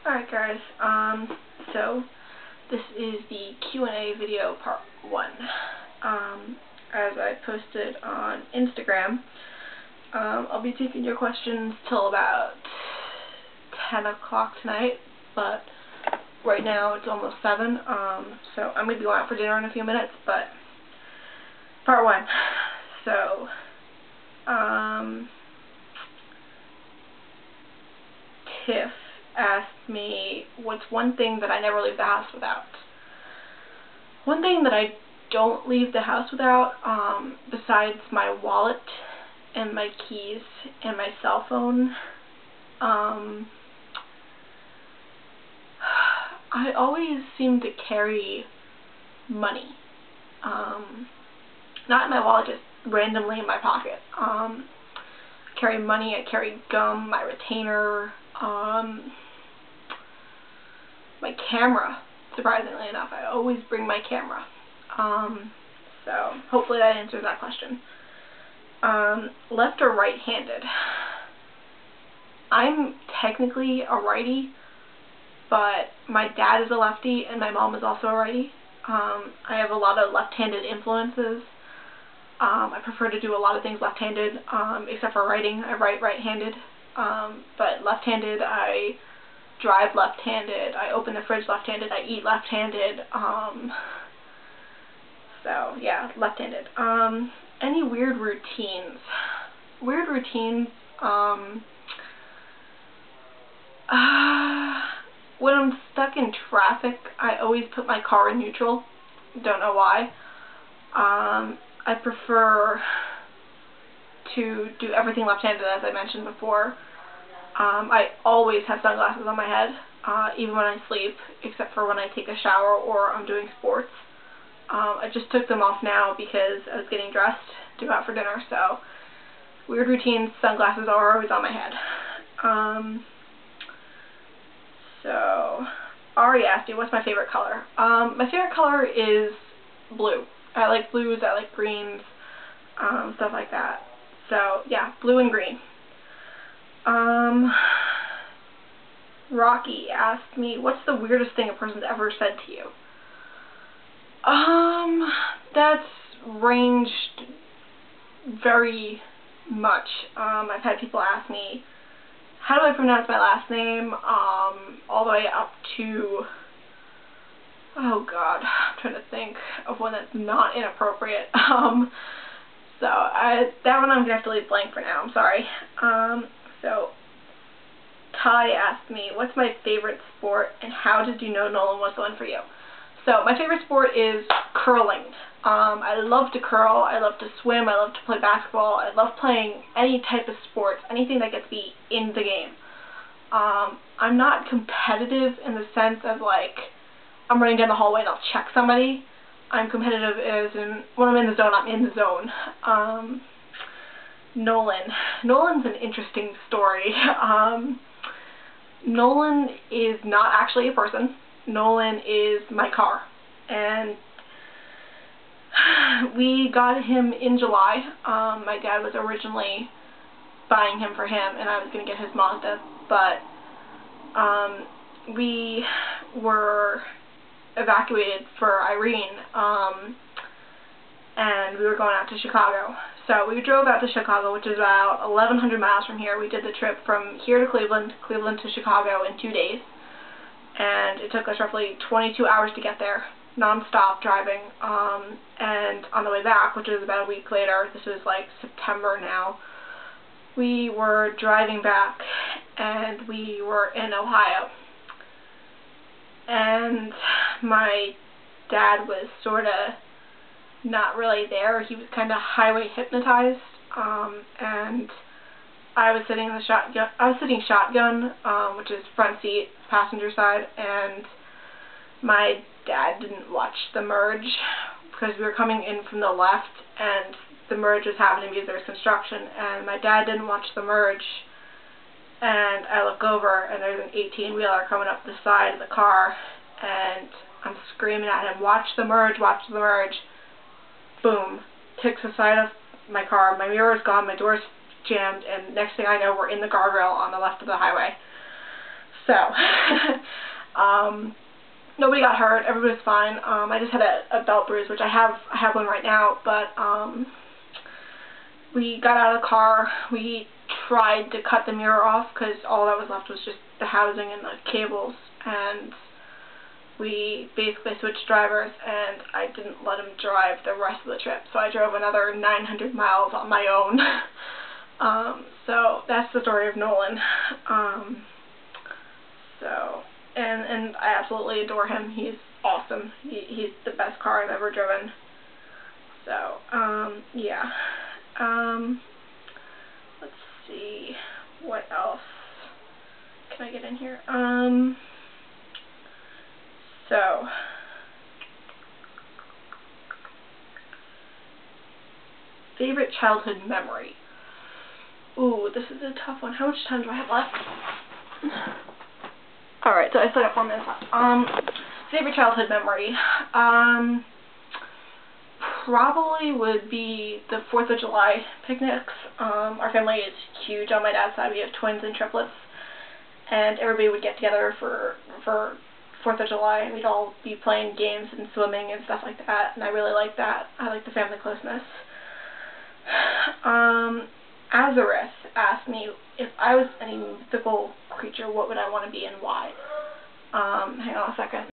Alright guys, so this is the Q&A video part 1. As I posted on Instagram, I'll be taking your questions till about 10 o'clock tonight, but right now it's almost 7, so I'm going to be going out for dinner in a few minutes, but part 1. So, Tiff asked me, what's one thing that I never leave the house without? One thing that I don't leave the house without, besides my wallet and my keys and my cell phone, I always seem to carry money. Not in my wallet, just randomly in my pocket. I carry money, I carry gum, my retainer, my camera, surprisingly enough. I always bring my camera. So hopefully that answers that question. Left or right-handed? I'm technically a righty, but my dad is a lefty and my mom is also a righty. I have a lot of left-handed influences. I prefer to do a lot of things left-handed, except for writing. I write right-handed, but left-handed, I drive left-handed, I open the fridge left-handed, I eat left-handed, so yeah, left-handed. Any weird routines? Weird routines, when I'm stuck in traffic, I always put my car in neutral. Don't know why. I prefer to do everything left-handed, as I mentioned before. I always have sunglasses on my head, even when I sleep, except for when I take a shower or I'm doing sports. I just took them off now because I was getting dressed to go out for dinner, so weird routines, sunglasses are always on my head. So, Ari asked me, what's my favorite color? My favorite color is blue. I like blues, I like greens, stuff like that. So, yeah, blue and green. Rocky asked me, what's the weirdest thing a person's ever said to you? That's ranged very much. I've had people ask me, how do I pronounce my last name, all the way up to, oh god, I'm trying to think of one that's not inappropriate. So, that one I'm going to have to leave blank for now, I'm sorry. So, Ty asked me, what's my favorite sport, and how did you know Nolan was the one for you? So, my favorite sport is curling. I love to curl, I love to swim, I love to play basketball, I love playing any type of sports, anything that gets me in the game. I'm not competitive in the sense of, like, I'm running down the hallway and I'll check somebody. I'm competitive as in, when I'm in the zone, I'm in the zone. Nolan's an interesting story. Nolan is not actually a person. Nolan is my car. And we got him in July. My dad was originally buying him for him, and I was going to get his Mazda. But we were evacuated for Irene, and we were going out to Chicago. So we drove out to Chicago, which is about 1,100 miles from here. We did the trip from here to Cleveland to Chicago in 2 days. And it took us roughly 22 hours to get there, non-stop driving. And on the way back, which was about a week later, this was like September now, we were driving back and we were in Ohio. And my dad was sort of not really there. He was kind of highway hypnotized, and I was sitting in the shotgun. I was sitting shotgun, which is front seat, passenger side, and my dad didn't watch the merge because we were coming in from the left, and the merge was happening because there was construction, and my dad didn't watch the merge. And I look over, and there's an 18-wheeler coming up the side of the car, and I'm screaming at him, watch the merge, watch the merge. Boom. Kicks the side of my car, my mirror is gone, my door's jammed, and next thing I know, we're in the guardrail on the left of the highway. So, nobody got hurt. Everybody was fine. I just had a belt bruise, which I have one right now, but we got out of the car. We tried to cut the mirror off because all that was left was just the housing and the cables, and we basically switched drivers, and I didn't let him drive the rest of the trip, so I drove another 900 miles on my own. So that's the story of Nolan. And I absolutely adore him. He's awesome. He's the best car I've ever driven. So, yeah. Let's see, what else can I get in here? So, favorite childhood memory. Ooh, this is a tough one. How much time do I have left? Alright, so I still got 4 minutes left. Favorite childhood memory. Probably would be the 4th of July picnics. Our family is huge on my dad's side. We have twins and triplets. And everybody would get together for 4th of July, and we'd all be playing games and swimming and stuff like that. And I really like that. I like the family closeness. Azareth asked me if I was any mythical creature, what would I want to be and why? Hang on a second.